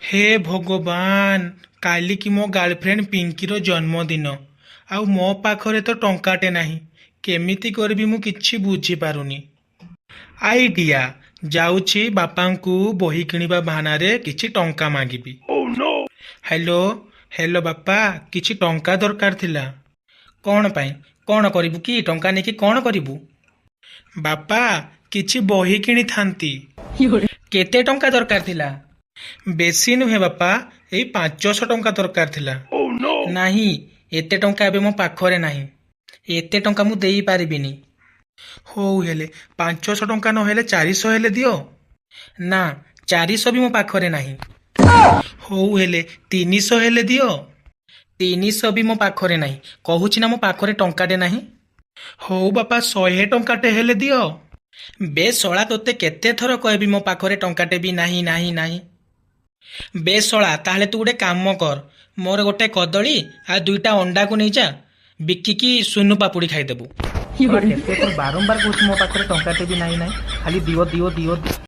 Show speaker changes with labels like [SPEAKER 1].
[SPEAKER 1] हे भगवान, काली की मो गर्लफ्रेंड पिंकीर जन्मदिन आउ मो पाखरे तो टंकाटे नाही। केमिति करबी मु किछि बुझी पारुनी। आइडिया, जाउछि बापांकु बही किनिबा बाहानारे किछि टंका मागिबी। हेलो हेलो बापा, किछि टंका दरकार थिला। कौन पाई कौन करिबु कि टंका नेकी कौन करिबु? बापा, किछि बही किनी थांती। केते टंका दरकार थिला? बेसी नुहे बापा, एई 500 टंका दरकार थिला। नहीं, एते टंका एबे मो पाखरे नाही। एते टंका मु देई पारिबिनी। होउ हेले 500 टंका न हेले 400 हेले दियो। ना, 400 भी मो पाखरे नाही। होउ हेले 300 हेले दियो। 300 भी मो पाखरे नाही। कहूछि ना मो पाखरे टंकाटे नाही। होउ बापा 100 टंकाटे हेले दियो। बे शळा, तोते केते थर कहबी मो पाखरे टंकाटे भी नाही नाही नाही। बे शळा, ताहले तू गोटे काम कर, मोर गोटे कदली आ 2टा अंडा को नहीं जा, बिकिकी सुनु पापुड़ी खाइदेबू। बारंबार कहूँ मो पाखरे टंकाटे भी नाही नाही, खाली दियो दियो दियो।